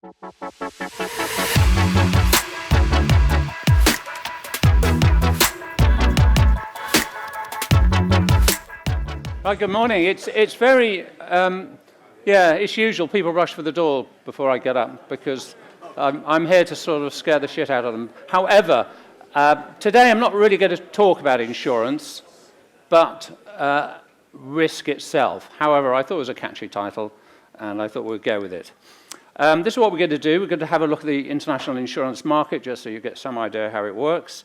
Right, good morning. It's very, it's usual. People rush for the door before I get up because I'm here to sort of scare the shit out of them. However, today I'm not really going to talk about insurance, but risk itself. However, I thought it was a catchy title, and I thought we'd go with it. This is what we're going to do. We're going to have a look at the international insurance market, just so you get some idea how it works.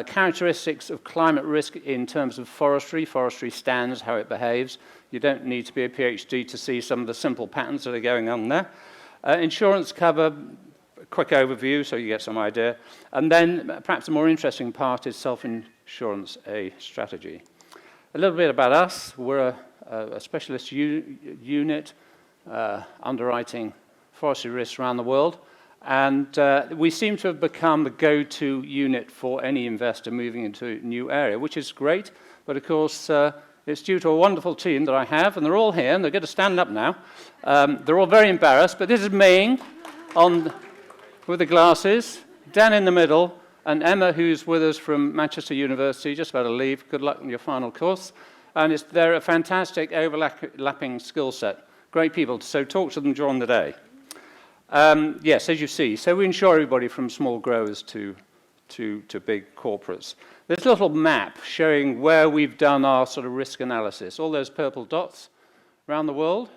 Characteristics of climate risk in terms of forestry. Forestry stands, how it behaves. You don't need to be a PhD to see some of the simple patterns that are going on there. Insurance cover, a quick overview so you get some idea. And then perhaps the more interesting part is self-insurance, a strategy. A little bit about us. We're a specialist unit underwriting forestry risks around the world. And we seem to have become the go-to unit for any investor moving into a new area, which is great. But of course, it's due to a wonderful team that I have, and they're all here, and they're going to stand up now. They're all very embarrassed, but this is Ming with the glasses, Dan in the middle, and Emma, who's with us from Manchester University, just about to leave. Good luck in your final course. And they're a fantastic overlapping skill set. Great people, so talk to them during the day. Yes, as you see, so we insure everybody from small growers to big corporates. There's a little map showing where we've done our sort of risk analysis. All those purple dots around the world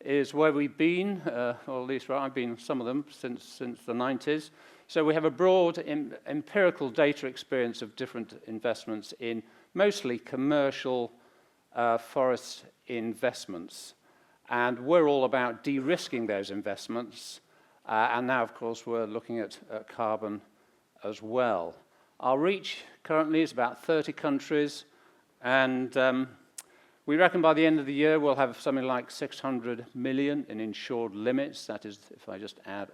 is where we've been, or at least where I've been, some of them, since the 90s. So we have a broad empirical data experience of different investments in mostly commercial forest investments. And we're all about de-risking those investments. And now, of course, we're looking at carbon as well. Our reach currently is about 30 countries, and we reckon by the end of the year we'll have something like 600 million in insured limits. That is, if I just add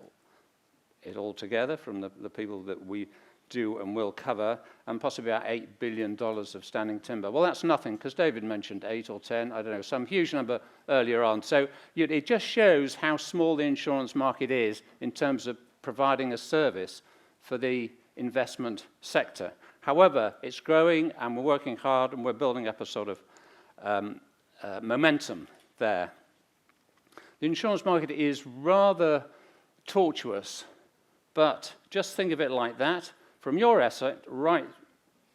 it all together from the people that we do and will cover, and possibly about $8 billion of standing timber. Well, that's nothing, because David mentioned 8 or 10, I don't know, some huge number earlier on. So it just shows how small the insurance market is in terms of providing a service for the investment sector. However, it's growing, and we're working hard, and we're building up a sort of momentum there. The insurance market is rather tortuous, but just think of it like that. From your asset right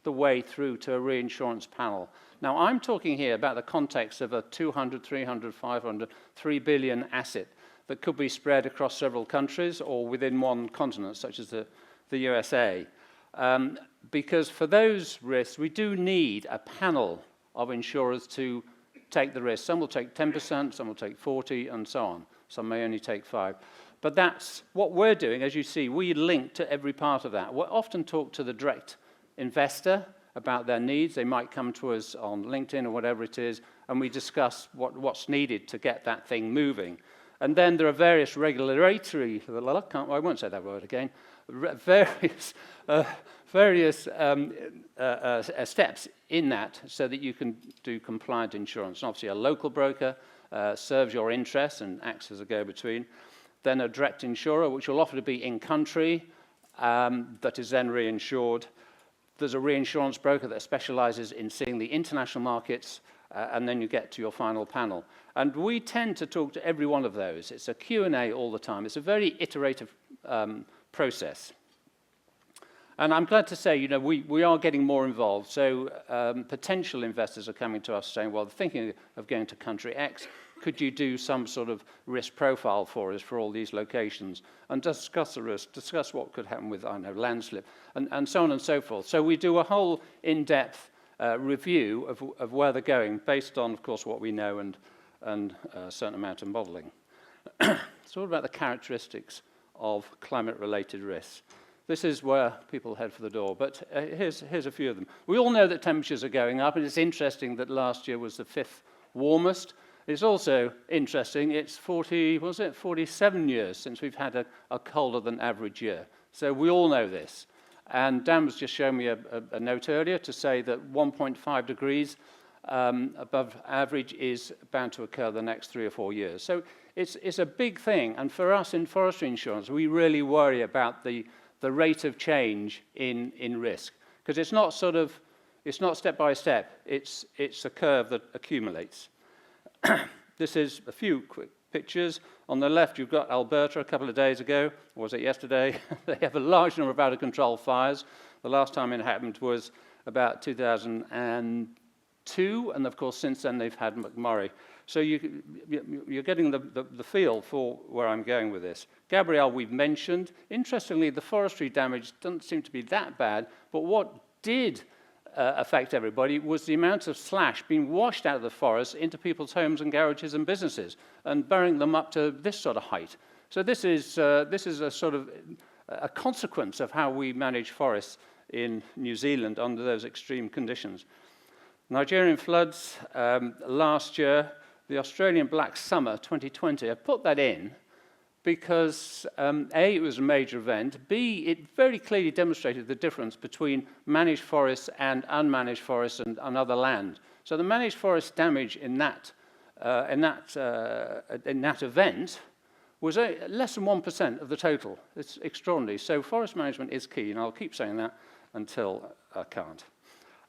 the way through to a reinsurance panel. Now, I'm talking here about the context of a 200, 300, 500, 3 billion asset that could be spread across several countries or within one continent, such as the USA. Because for those risks, we do need a panel of insurers to take the risk. Some will take 10%, some will take 40%, and so on. Some may only take 5%. But that's what we're doing. As you see, we link to every part of that. We often talk to the direct investor about their needs. They might come to us on LinkedIn or whatever it is, and we discuss what's needed to get that thing moving. And then there are various regulatory, I won't say that word again, various steps in that so that you can do compliant insurance. And obviously, a local broker serves your interests and acts as a go-between. Then a direct insurer, which will often be in-country, that is then reinsured. There's a reinsurance broker that specializes in seeing the international markets, and then you get to your final panel. And we tend to talk to every one of those. It's a Q&A all the time. It's a very iterative process. And I'm glad to say, we are getting more involved. So potential investors are coming to us saying, well, thinking of going to country X, could you do some sort of risk profile for us for all these locations and discuss the risk, discuss what could happen with, landslip, and so on and so forth. So we do a whole in-depth review of where they're going based on, of course, what we know and a certain amount of modeling. It's all about the characteristics of climate-related risks. This is where people head for the door, but here's a few of them. We all know that temperatures are going up, and it's interesting that last year was the 5th warmest. It's also interesting, it's 47 years since we've had a colder than average year. So we all know this. And Dan was just showing me a note earlier to say that 1.5 degrees above average is bound to occur the next 3 or 4 years. So it's a big thing. And for us in forestry insurance, we really worry about the rate of change in risk. Because it's not it's not step by step. It's a curve that accumulates. This is a few quick pictures. On the left, you've got Alberta a couple of days ago, or was it yesterday? They have a large number of out-of-control fires. The last time it happened was about 2002, and of course, since then, they've had McMurray. So you're getting the feel for where I'm going with this. Gabrielle, we've mentioned. Interestingly, the forestry damage doesn't seem to be that bad, but what did affect everybody was the amount of slash being washed out of the forest into people's homes and garages and businesses and burying them up to this sort of height. So this is a sort of a consequence of how we manage forests in New Zealand under those extreme conditions. Nigerian floods last year, the Australian Black Summer 2020, I put that in because A, it was a major event, B, it very clearly demonstrated the difference between managed forests and unmanaged forests and other land. So the managed forest damage in that event was less than 1% of the total. It's extraordinary. So forest management is key, and I'll keep saying that until I can't.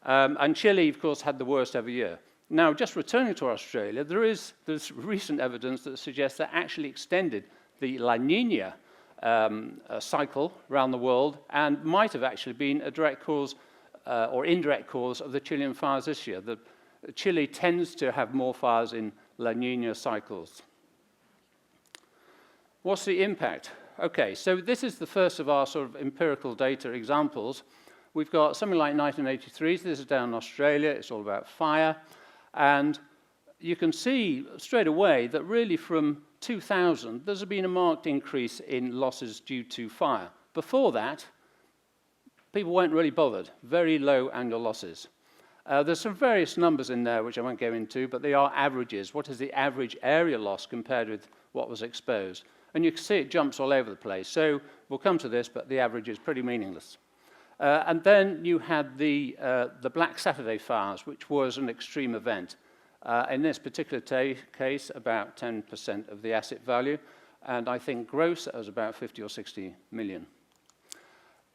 And Chile, of course, had the worst ever year. Now, just returning to Australia, there's recent evidence that suggests that actually extended the La Niña cycle around the world and might have actually been a direct cause or indirect cause of the Chilean fires this year. Chile tends to have more fires in La Niña cycles. What's the impact? Okay, so this is the first of our sort of empirical data examples. We've got something like 1983, so this is down in Australia, it's all about fire, and you can see straight away that really from 2000, there's been a marked increase in losses due to fire. Before that, people weren't really bothered, very low annual losses. There's some various numbers in there which I won't go into, but they are averages. What is the average area loss compared with what was exposed? And you can see it jumps all over the place. So we'll come to this, but the average is pretty meaningless. And then you had the Black Saturday fires, which was an extreme event. In this particular case, about 10% of the asset value, and I think gross, that was about 50 or 60 million.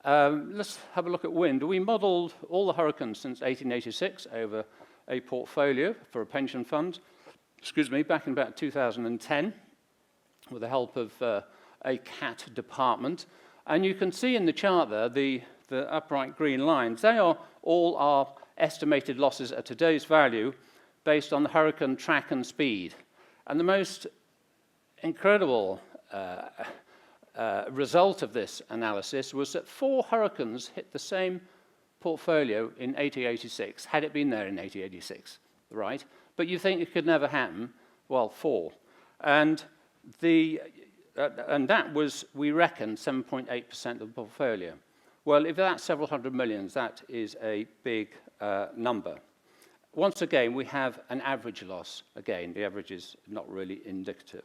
Let's have a look at wind. We modeled all the hurricanes since 1886 over a portfolio for a pension fund, back in about 2010, with the help of a CAT department. And you can see in the chart there, the upright green lines, they are all our estimated losses at today's value based on the hurricane track and speed. And the most incredible result of this analysis was that 4 hurricanes hit the same portfolio in 1886, had it been there in 1886, right? But you think it could never happen? Well, 4. And that was, we reckon, 7.8% of the portfolio. Well, if that's several hundred millions, that is a big number. Once again, we have an average loss. Again, the average is not really indicative.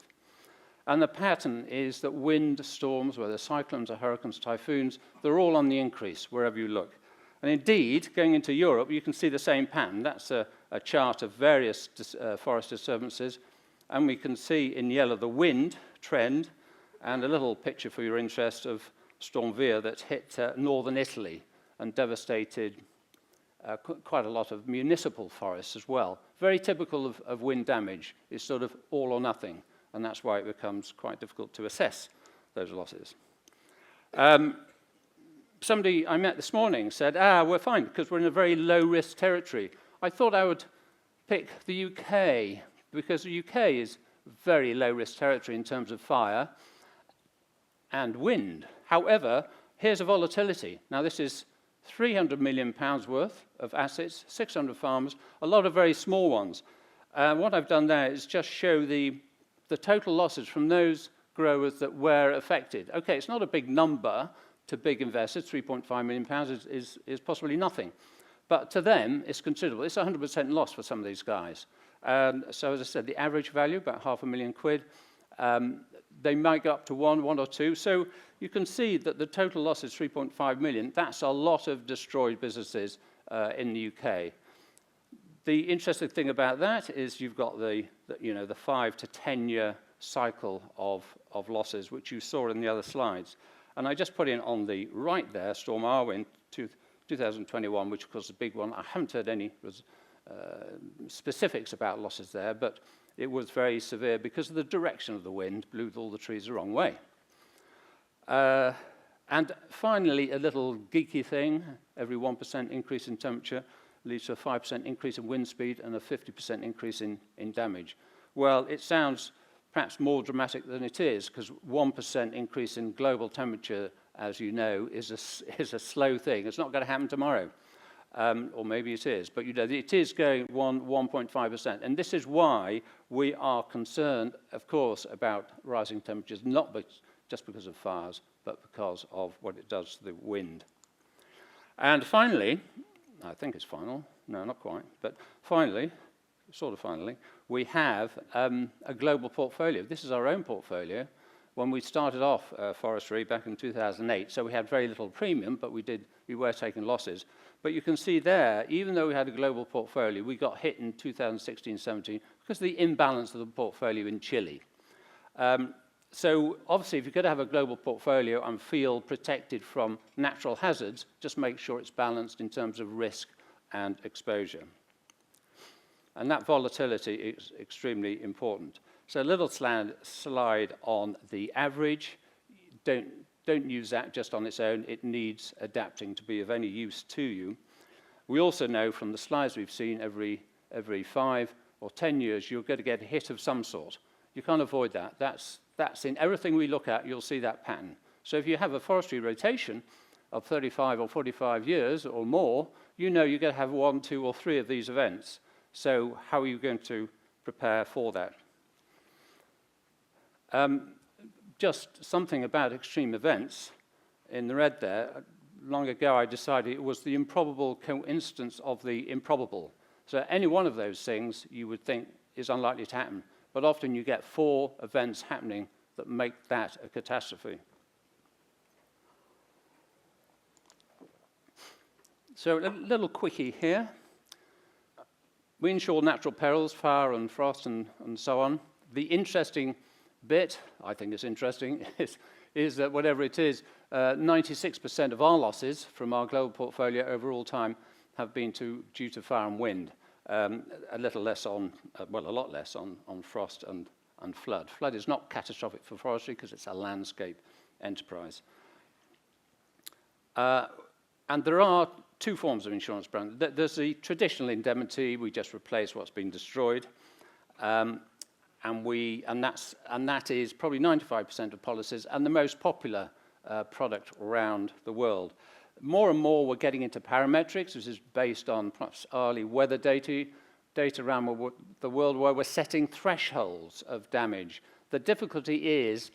And the pattern is that wind storms, whether cyclones or hurricanes, typhoons, they're all on the increase wherever you look. And indeed, going into Europe, you can see the same pattern. That's a chart of various forest disturbances. And we can see in yellow the wind trend and a little picture for your interest of Storm Veer that hit northern Italy and devastated quite a lot of municipal forests as well. Very typical of wind damage is sort of all or nothing, and that's why it becomes quite difficult to assess those losses. Somebody I met this morning said, we're fine because we're in a very low-risk territory. I thought I would pick the UK because the UK is very low-risk territory in terms of fire and wind. However, here's a volatility. Now, this is £300 million worth of assets, 600 farmers, a lot of very small ones. What I've done there is just show the total losses from those growers that were affected. Okay, it's not a big number to big investors, £3.5 million is possibly nothing. But to them, it's considerable. It's 100% loss for some of these guys. So as I said, the average value, about £500,000. They might go up to one or two. So you can see that the total loss is 3.5 million. That's a lot of destroyed businesses in the UK. The interesting thing about that is you've got the 5 to 10 year cycle of losses, which you saw in the other slides. And I just put in on the right there, Storm Arwen, 2021, which of course is a big one. I haven't heard any specifics about losses there, but it was very severe because of the direction of the wind, blew all the trees the wrong way. And finally, a little geeky thing, every 1% increase in temperature leads to a 5% increase in wind speed and a 50% increase in damage. Well, it sounds perhaps more dramatic than it is, because 1% increase in global temperature, as you know, is a slow thing. It's not going to happen tomorrow, or maybe it is, but you know, it is going 1.5%. And this is why we are concerned, of course, about rising temperatures, not just because of fires, but because of what it does to the wind. And finally, I think it's final, no, not quite, but finally, sort of finally, we have a global portfolio. This is our own portfolio. When we started off ForestRe back in 2008, so we had very little premium, but we were taking losses. But you can see there, even though we had a global portfolio, we got hit in 2016-17 because of the imbalance of the portfolio in Chile. So obviously, if you're going to have a global portfolio and feel protected from natural hazards, just make sure it's balanced in terms of risk and exposure. And that volatility is extremely important. So a little slide on the average. Don't use that just on its own. It needs adapting to be of any use to you. We also know from the slides we've seen every 5 or 10 years, you're going to get a hit of some sort. You can't avoid that. That's in everything we look at, you'll see that pattern. So if you have a forestry rotation of 35 or 45 years or more, you know you're going to have 1, 2, or 3 of these events. So how are you going to prepare for that? Just something about extreme events. In the red there, long ago I decided it was the improbable coincidence of the improbable. So any one of those things you would think is unlikely to happen. But often you get 4 events happening that make that a catastrophe. So a little quickie here. We insure natural perils, fire and frost and so on. The interesting bit, I think it's interesting, is that whatever it is, 96% of our losses from our global portfolio over all time have been due to fire and wind. A little less on, well, a lot less on frost and flood. Flood is not catastrophic for forestry because it's a landscape enterprise. And there are 2 forms of insurance brand. There's the traditional indemnity. We just replace what's been destroyed. And that is probably 95% of policies and the most popular product around the world. More and more, we're getting into parametrics, which is based on perhaps early weather data around the world where we're setting thresholds of damage. The difficulty is,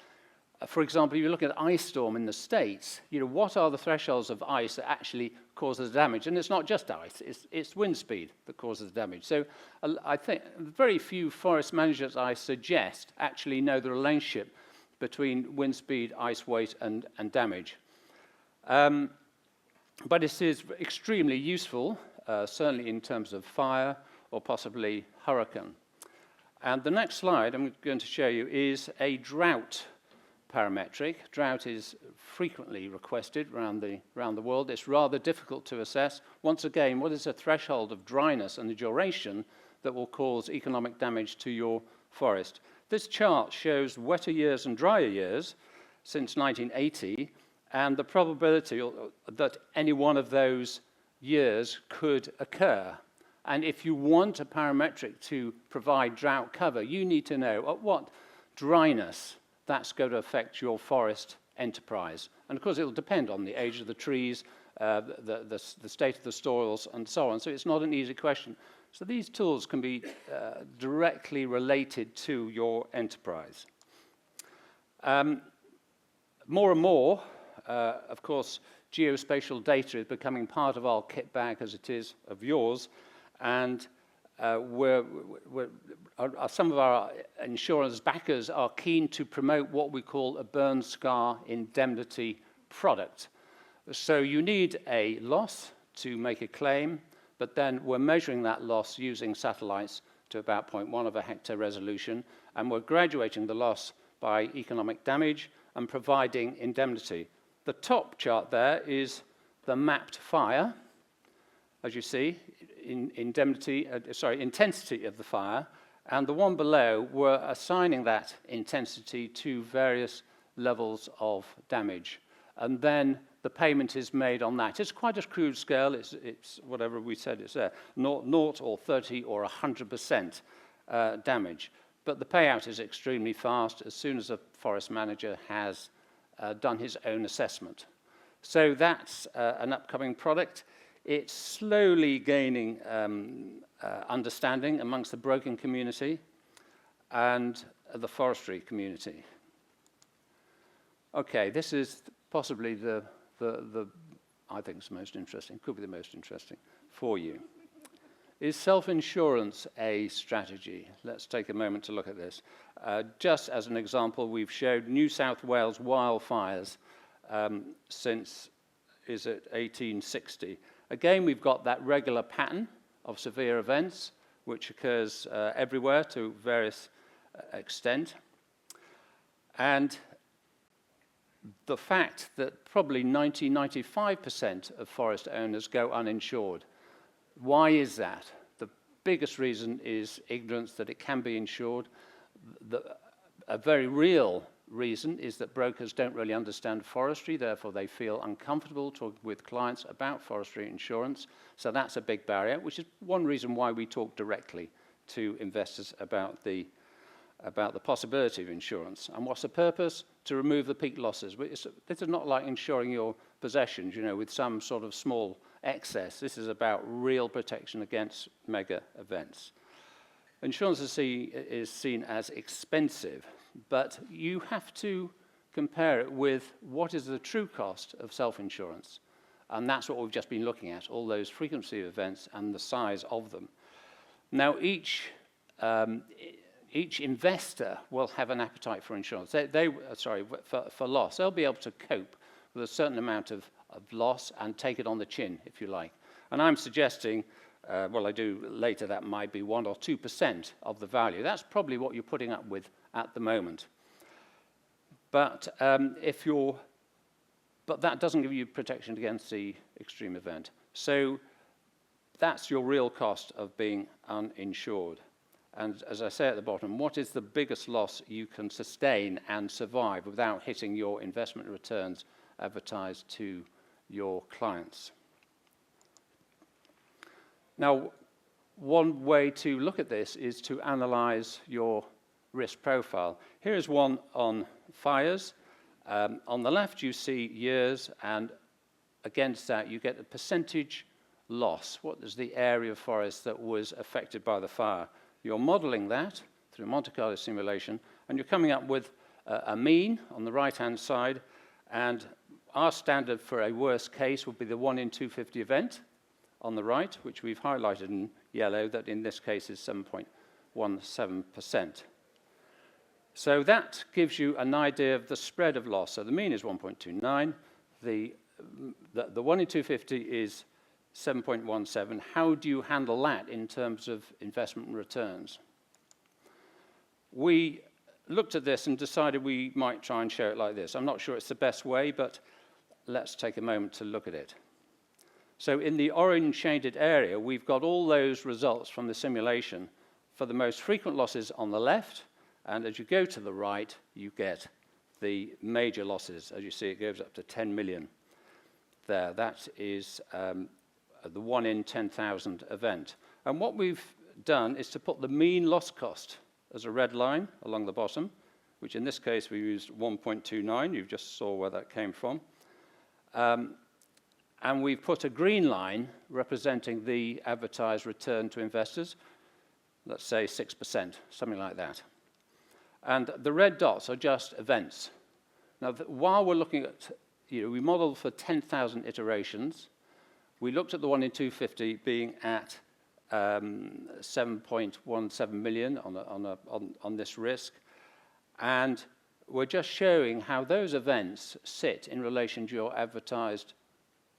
for example, if you look at ice storm in the States, you know, what are the thresholds of ice that actually causes damage? And it's not just ice, it's wind speed that causes damage. So I think very few forest managers I suggest actually know the relationship between wind speed, ice weight, and damage. But it is extremely useful, certainly in terms of fire or possibly hurricane. And the next slide I'm going to show you is a drought parametric. Drought is frequently requested around the world. It's rather difficult to assess. Once again, what is the threshold of dryness and the duration that will cause economic damage to your forest? This chart shows wetter years and drier years since 1980, and the probability that any one of those years could occur. And if you want a parametric to provide drought cover, you need to know at what dryness that's going to affect your forest enterprise. And of course, it will depend on the age of the trees, the state of the soils, and so on. So it's not an easy question. So these tools can be directly related to your enterprise. More and more, of course, geospatial data is becoming part of our kit bag as it is of yours. And some of our insurance backers are keen to promote what we call a burn scar indemnity product. So you need a loss to make a claim, but then we're measuring that loss using satellites to about 0.1 of a hectare resolution, and we're graduating the loss by economic damage and providing indemnity. The top chart there is the mapped fire, as you see, intensity of the fire, and the one below, we're assigning that intensity to various levels of damage. And then the payment is made on that. It's quite a crude scale. It's whatever we said it's there, 0 or 30 or 100% damage. But the payout is extremely fast as soon as a forest manager has done his own assessment. So that's an upcoming product. It's slowly gaining understanding amongst the broking community and the forestry community. Okay, this is possibly I think it's the most interesting, could be the most interesting for you. Is self-insurance a strategy? Let's take a moment to look at this. Just as an example, we've showed New South Wales wildfires since, is it 1860? Again, we've got that regular pattern of severe events, which occurs everywhere to various extent. And the fact that probably 95% of forest owners go uninsured. Why is that? The biggest reason is ignorance that it can be insured. A very real reason is that brokers don't really understand forestry, therefore they feel uncomfortable talking with clients about forestry insurance. So that's a big barrier, which is one reason why we talk directly to investors about the possibility of insurance. And what's the purpose? To remove the peak losses. This is not like insuring your possessions, you know, with some sort of small excess. This is about real protection against mega events. Insurance is seen as expensive, but you have to compare it with what is the true cost of self-insurance. And that's what we've just been looking at, all those frequency of events and the size of them. Now, each investor will have an appetite for insurance. For loss. They'll be able to cope with a certain amount of loss and take it on the chin, if you like. And I'm suggesting, well, I do later, that might be 1 or 2% of the value. That's probably what you're putting up with at the moment. But but that doesn't give you protection against the extreme event. So that's your real cost of being uninsured. And as I say at the bottom, what is the biggest loss you can sustain and survive without hitting your investment returns advertised to your clients? Now, one way to look at this is to analyze your risk profile. Here is one on fires. On the left, you see years, and against that, you get a percentage loss. What is the area of forest that was affected by the fire? You're modeling that through Monte Carlo simulation, and you're coming up with a mean on the right-hand side, and our standard for a worst case would be the 1 in 250 event on the right, which we've highlighted in yellow, that in this case is 7.17%. So that gives you an idea of the spread of loss. So the mean is 1.29. The 1 in 250 is 7.17. How do you handle that in terms of investment returns? We looked at this and decided we might try and show it like this. I'm not sure it's the best way, but let's take a moment to look at it. So in the orange shaded area, we've got all those results from the simulation for the most frequent losses on the left, and as you go to the right, you get the major losses. As you see, it goes up to 10 million there. That is the 1 in 10,000 event. And what we've done is to put the mean loss cost as a red line along the bottom, which in this case we used 1.29. You just saw where that came from. And we've put a green line representing the advertised return to investors, let's say 6%, something like that. And the red dots are just events. Now, while we're looking at, we modeled for 10,000 iterations. We looked at the 1 in 250 being at 7.17 million on this risk. And we're just showing how those events sit in relation to your advertised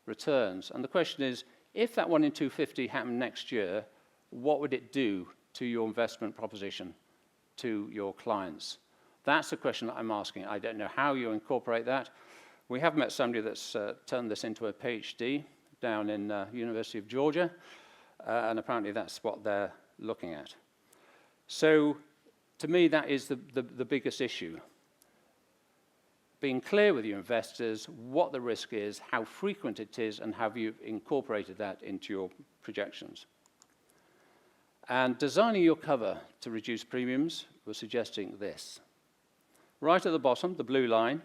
returns. And the question is, if that 1 in 250 happened next year, what would it do to your investment proposition? to your clients? That's the question that I'm asking. I don't know how you incorporate that. We have met somebody that's turned this into a PhD down in University of Georgia, and apparently that's what they're looking at. So to me, that is the biggest issue. Being clear with your investors what the risk is, how frequent it is, and have you incorporated that into your projections. And designing your cover to reduce premiums, we're suggesting this. Right at the bottom, the blue line,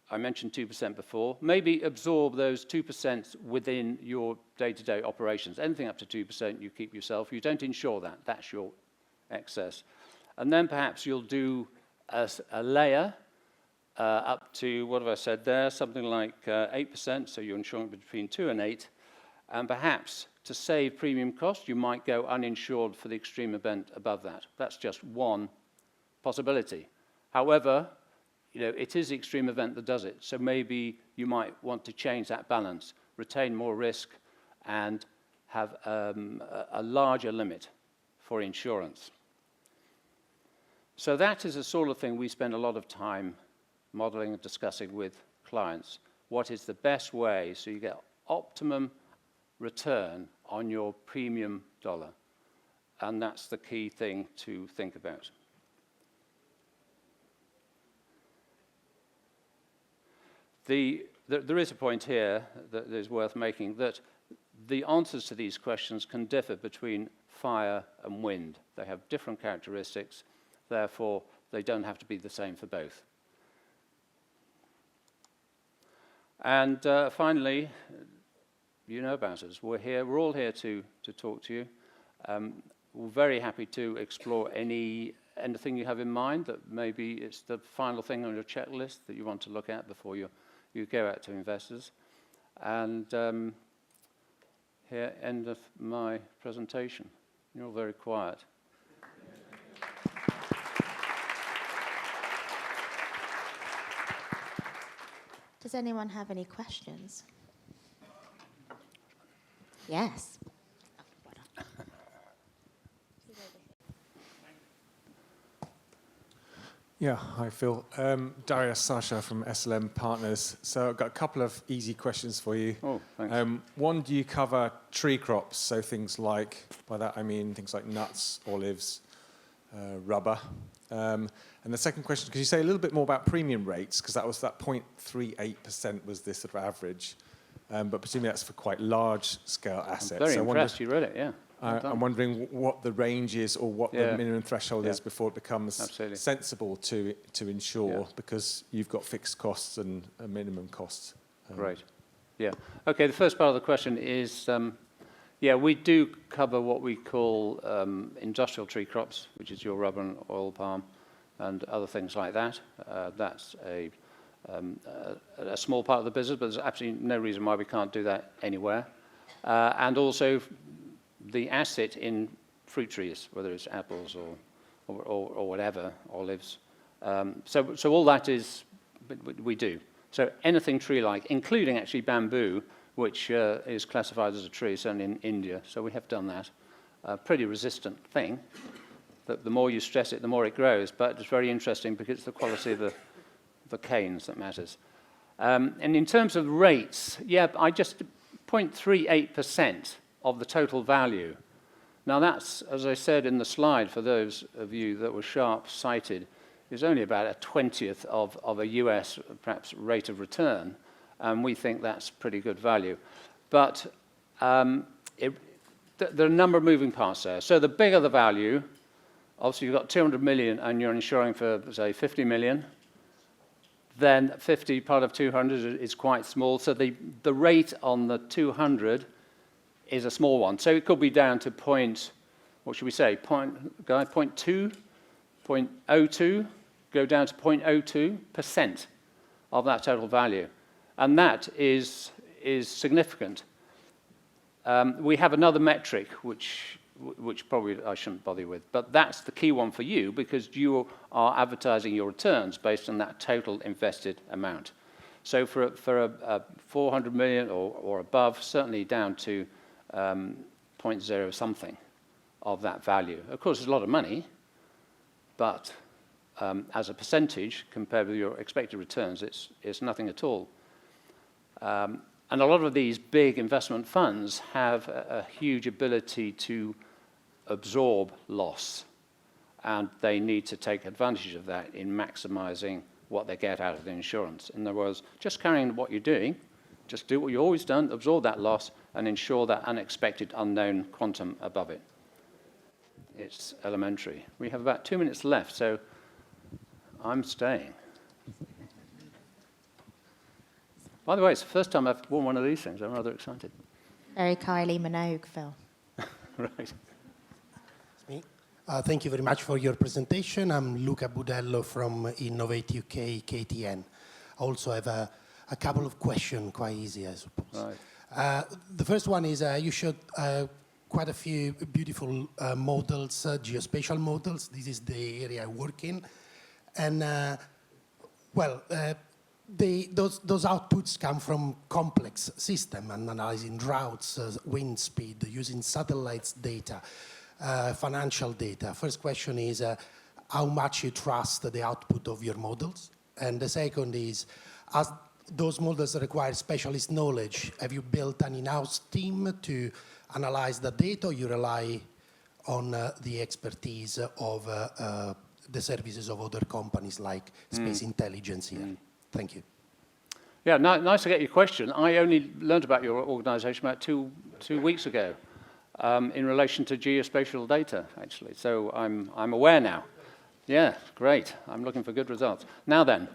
I mentioned 2% before, maybe absorb those 2% within your day-to-day operations. Anything up to 2% you keep yourself. You don't insure that. That's your excess. And then perhaps you'll do a layer up to, what have I said there, something like 8%, so you're insuring between 2 and 8. And perhaps to save premium cost, you might go uninsured for the extreme event above that. That's just one possibility. However, it is the extreme event that does it. So maybe you might want to change that balance, retain more risk, and have a larger limit for insurance. So that is the sort of thing we spend a lot of time modeling and discussing with clients. What is the best way so you get optimum return on your premium dollar? And that's the key thing to think about. There is a point here that is worth making, that the answers to these questions can differ between fire and wind. They have different characteristics, therefore they don't have to be the same for both. And finally, you know about us. We're all here to talk to you. We're very happy to explore anything you have in mind that maybe it's the final thing on your checklist that you want to look at before you go out to investors. And here, end of my presentation. You're all very quiet. Does anyone have any questions? Yes. Yeah, hi Phil. Darius Sasha from SLM Partners. So I've got a couple of easy questions for you. Oh, thanks. One, do you cover tree crops? So things like, by that I mean things like nuts, olives, rubber. And the second question, could you say a little bit more about premium rates? Because that 0.38% was this sort of average. But presumably that's for quite large scale assets. I'm very impressed you read it, yeah. I'm wondering what the range is or what the minimum threshold is before it becomes sensible to insure, because you've got fixed costs and a minimum cost. Great. Yeah. Okay, the first part of the question is, we do cover what we call industrial tree crops, which is your rubber and oil palm and other things like that. That's a small part of the business, but there's absolutely no reason why we can't do that anywhere. And also the asset in fruit trees, whether it's apples or whatever, olives. So all that is, we do. So anything tree-like, including actually bamboo, which is classified as a tree, certainly in India. So we have done that. A pretty resistant thing. The more you stress it, the more it grows. But it's very interesting because it's the quality of the canes that matters. And in terms of rates, I just 0.38% of the total value. Now that's, as I said in the slide, for those of you that were sharp-sighted, is only about a 20th of a US, perhaps, rate of return. And we think that's pretty good value. But there are a number of moving parts there. So the bigger the value, obviously you've got 200 million and you're insuring for, say, 50 million, then 50 part of 200 is quite small. So the rate on the 200 is a small one. So it could be down to what should we say, 0.2, 0.02, go down to 0.02% of that total value. And that is significant. We have another metric, which probably I shouldn't bother you with, but that's the key one for you because you are advertising your returns based on that total invested amount. So for a 400 million or above, certainly down to 0.0 something of that value. Of course, it's a lot of money, but as a percentage compared with your expected returns, it's nothing at all. And a lot of these big investment funds have a huge ability to absorb loss, and they need to take advantage of that in maximizing what they get out of the insurance. In other words, just carrying what you're doing, just do what you've always done, absorb that loss, and ensure that unexpected unknown quantum above it. It's elementary. We have about 2 minutes left, so I'm staying. By the way, it's the first time I've worn one of these things. I'm rather excited. Very Kylie Minogue, Phil. Right. Me. Thank you very much for your presentation. I'm Luca Budello from Innovate UK KTN. I also have a couple of questions, quite easy, I suppose. Right. The first one is you showed quite a few beautiful models, geospatial models. This is the area I work in. And, those outputs come from complex system, analyzing droughts, wind speed, using satellites data, financial data. First question is how much you trust the output of your models? And the second is, as those models require specialist knowledge, have you built an in-house team to analyze the data, or you rely on the expertise of the services of other companies like Space Intelligence here? Thank you. Yeah, nice to get your question. I only learned about your organization about two weeks ago in relation to geospatial data, actually. So I'm aware now. Yeah, great. I'm looking for good results. Now then,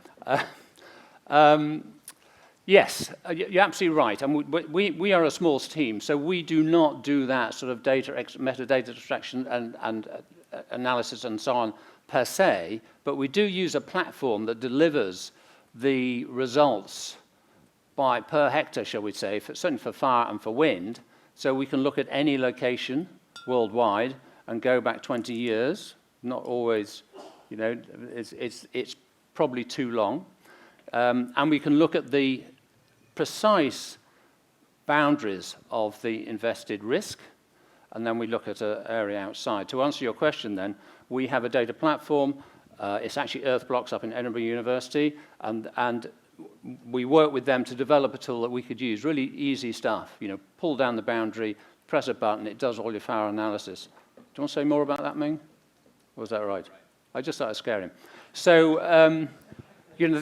yes, you're absolutely right. And we are a small team, so we do not do that sort of metadata extraction and analysis and so on per se, but we do use a platform that delivers the results per hectare, shall we say, certainly for fire and for wind, so we can look at any location worldwide and go back 20 years. Not always, you know, it's probably too long. And we can look at the precise boundaries of the invested risk, and then we look at an area outside. To answer your question then, we have a data platform. It's actually Earth Blocks up in Edinburgh University, and we work with them to develop a tool that we could use, really easy stuff. You know, pull down the boundary, press a button, it does all your fire analysis. Do you want to say more about that, Ming? Or was that right? I just started scaring him. So, you know,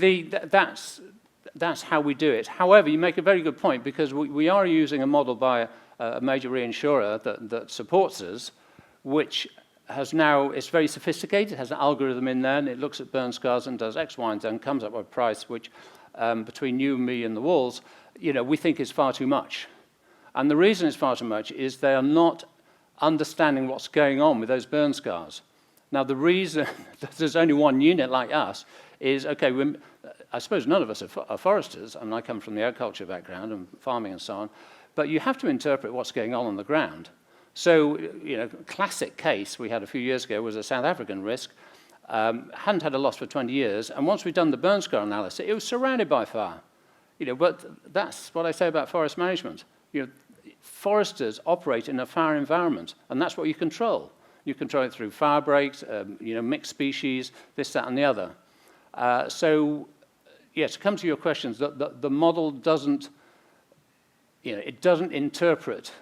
that's how we do it. However, you make a very good point, because we are using a model by a major reinsurer that supports us, which has now, it's very sophisticated, has an algorithm in there, and it looks at burn scars and does X, Y, and Z, and comes up with a price which, between you and me and the walls, you know, we think is far too much. And the reason it's far too much is they are not understanding what's going on with those burn scars. Now, the reason that there's only one unit like us is, okay, I suppose none of us are foresters, and I come from the agriculture background and farming and so on, but you have to interpret what's going on the ground. So, you know, classic case we had a few years ago was a South African risk, hadn't had a loss for 20 years, and once we'd done the burn scar analysis, it was surrounded by fire. You know, but that's what I say about forest management. You know, foresters operate in a fire environment, and that's what you control. You control it through fire breaks, you know, mixed species, this, that, and the other. So, yes, to come to your questions, the model doesn't, you know, it doesn't interpret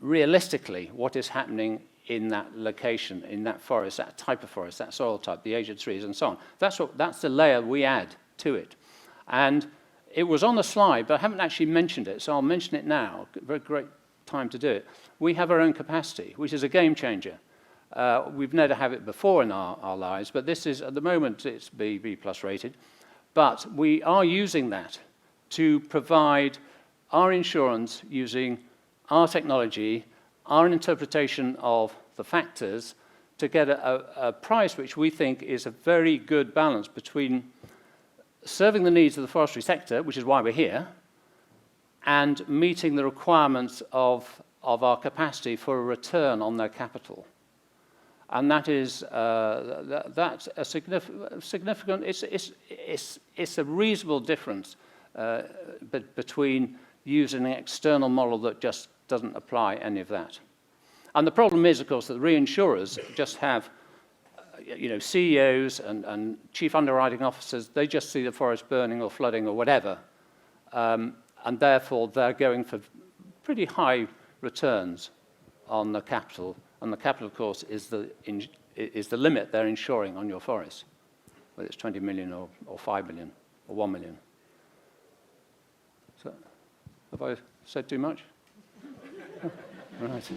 realistically what is happening in that location, in that forest, that type of forest, that soil type, the age of trees, and so on. That's the layer we add to it. And it was on the slide, but I haven't actually mentioned it, so I'll mention it now. Very great time to do it. We have our own capacity, which is a game changer. We've never had it before in our lives, but this is, at the moment, it's B+ rated. But we are using that to provide our insurance using our technology, our interpretation of the factors, to get a price which we think is a very good balance between serving the needs of the forestry sector, which is why we're here, and meeting the requirements of our capacity for a return on their capital. And that is that's a significant. It's a reasonable difference between using an external model that just doesn't apply any of that. And the problem is, of course, that the reinsurers just have CEOs and chief underwriting officers, they just see the forest burning or flooding or whatever, and therefore they're going for pretty high returns on the capital, and the capital, of course, is the limit they're insuring on your forest, whether it's 20 million or 5 million or 1 million. So, have I said too much? Right.